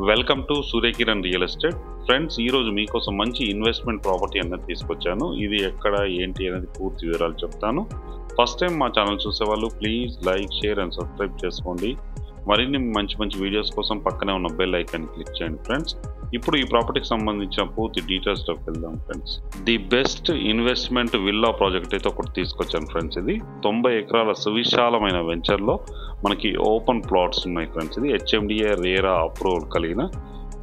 Welcome to Surya Kiran real estate friends. ఈరోజు మీకోసం మంచి ఇన్వెస్ట్మెంట్ ప్రాపర్టీ అనేది తీసుకొచ్చాను. ఇది ఎక్కడ ఏంటి అనేది పూర్తి వివరాలు చెప్తాను. ఫస్ట్ టైం మా ఛానల్ చూసేవాళ్ళు please like, share and subscribe చేసుకోండి. మరిన్ని మంచి మంచి వీడియోస్ కోసం పక్కనే ఉన్న బెల్ ఐకాన్ క్లిక్ చేయండి ఫ్రెండ్స్. ఇప్పుడు ఈ ప్రాపర్టీకి సంబంధించిన పూర్తి డీటెయిల్స్లోకి వెళ్దాం friends. The best investment villa project అయితే ఒకటి తీసుకొచ్చాను ఫ్రెండ్స్. ఇది 90 ఎకరాల సువిశాలమైన వెంచర్లో మనకి ఓపెన్ ప్లాట్స్ ఉన్నాయి ఫ్రెండ్స్. ఇది హెచ్ఎండిఏ రేరా అప్రూవల్ కలిగిన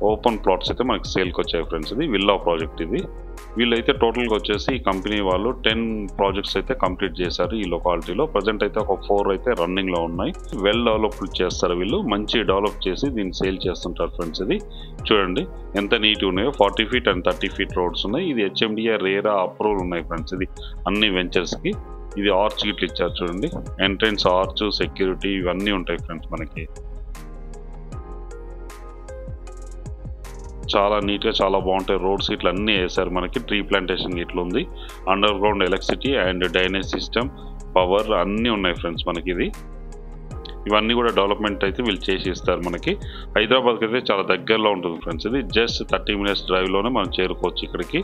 ఓపెన్ ప్లాట్స్ అయితే మనకి సేల్కి వచ్చాయి ఫ్రెండ్స్. ఇది విల్లా ప్రాజెక్ట్. ఇది వీళ్ళైతే టోటల్గా వచ్చేసి ఈ కంపెనీ వాళ్ళు 10 ప్రాజెక్ట్స్ అయితే కంప్లీట్ చేశారు ఈ లొకాలిటీలో. ప్రజెంట్ అయితే ఒక 4 అయితే రన్నింగ్లో ఉన్నాయి. వెల్ డెవలప్డ్ చేస్తారు వీళ్ళు, మంచి డెవలప్ చేసి దీన్ని సేల్ చేస్తుంటారు ఫ్రెండ్స్. ఇది చూడండి ఎంత నీట్గా ఉన్నాయో. 40 ఫీట్ అండ్ 30 ఫీట్ రోడ్స్ ఉన్నాయి. ఇది హెచ్ఎండిఏ రేరా అప్రూవల్ ఉన్నాయి ఫ్రెండ్స్. ఇది అన్ని వెంచర్స్కి. ఇది ఆర్చ్ గిట్లు ఇచ్చారు చూడండి, ఎంట్రెన్స్ ఆర్చ్, సెక్యూరిటీ ఇవన్నీ ఉంటాయి ఫ్రెండ్స్. మనకి చాలా నీట్గా చాలా బాగుంటాయి. రోడ్స్ ఇట్లా అన్నీ వేసారు మనకి. ట్రీ ప్లాంటేషన్ ఇట్లా ఉంది. Under ground electricity and drainage system, power అన్నీ ఉన్నాయి ఫ్రెండ్స్ మనకి. ఇది ఇవన్నీ కూడా డెవలప్మెంట్ అయితే వీళ్ళు చేసి ఇస్తారు మనకి. హైదరాబాద్కి అయితే చాలా దగ్గరలో ఉంటుంది ఫ్రెండ్స్. ఇది జస్ట్ 30 మినిట్స్ డ్రైవ్లోనే మనం చేరుకోవచ్చు ఇక్కడికి.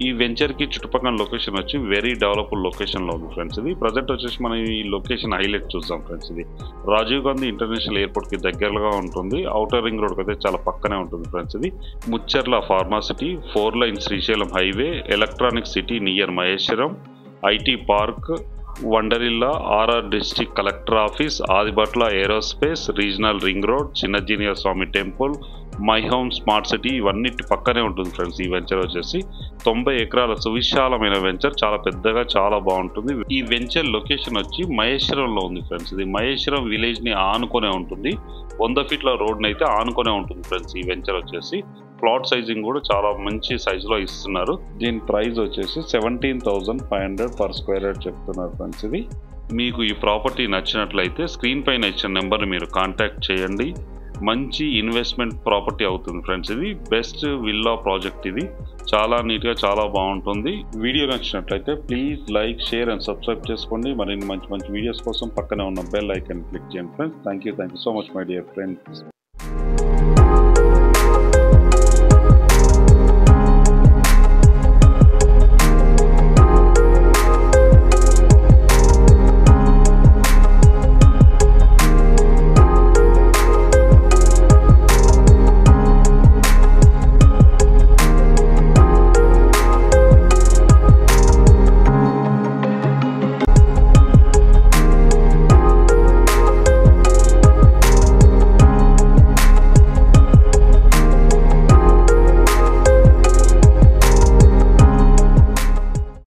ఈ వెంచర్కి చుట్టుపక్కల లొకేషన్ వచ్చి వెరీ డెవలప్డ్ లొకేషన్లో ఉంది ఫ్రెండ్స్. ఇది ప్రజెంట్ వచ్చేసి మనం ఈ లొకేషన్ హైలైట్ చూద్దాం ఫ్రెండ్స్. ఇది రాజీవ్ గాంధీ ఇంటర్నేషనల్ ఎయిర్పోర్ట్కి దగ్గరగా ఉంటుంది. ఔటర్ రింగ్ రోడ్కి అయితే చాలా పక్కనే ఉంటుంది ఫ్రెండ్స్. ఇది Mucharla pharma city, 4 line Srisailam highway, electronic city near Maheshwaram, IT park, Wonderla, RR district collector office, Adibatla aerospace, regional ring road, చిన్నజీనియ Swamy temple, my home smart city ఇవన్నిటి పక్కనే ఉంటుంది ఫ్రెండ్స్. ఈ వెంచర్ వచ్చేసి 90 ఎకరాల సువిశాలమైన వెంచర్, చాలా పెద్దగా చాలా బాగుంటుంది. ఈ వెంచర్ లొకేషన్ వచ్చి మహేశ్వరంలో ఉంది ఫ్రెండ్స్. ఇది మహేశ్వరం విలేజ్ ని ఆనుకొనే ఉంటుంది. 100 ఫీట్ల రోడ్ అయితే ఆనుకొనే ఉంటుంది ఫ్రెండ్స్. ఈ వెంచర్ వచ్చేసి ప్లాట్ సైజింగ్ కూడా చాలా మంచి సైజులో ఇస్తున్నారు. దీని ప్రైస్ వచ్చేసి 17,500 పర్ స్క్వేర్ యార్డ్ చెప్తున్నారు ఫ్రెండ్స్. ఇది మీకు ఈ ప్రాపర్టీ నచ్చినట్లయితే స్క్రీన్ పైన ఇచ్చిన నెంబర్ని మీరు కాంటాక్ట్ చేయండి. మంచి ఇన్వెస్ట్మెంట్ ప్రాపర్టీ అవుతుంది ఫ్రెండ్స్. ఇది బెస్ట్ విల్లా ప్రాజెక్ట్. ఇది చాలా నీట్గా చాలా బాగుంటుంది. వీడియో నచ్చినట్లయితే please like, share and subscribe చేసుకోండి. మరిన్ని మంచి మంచి వీడియోస్ కోసం పక్కనే ఉన్న బెల్ ఐకాన్ క్లిక్ చేయండి friends. Thank you so much my dear friends.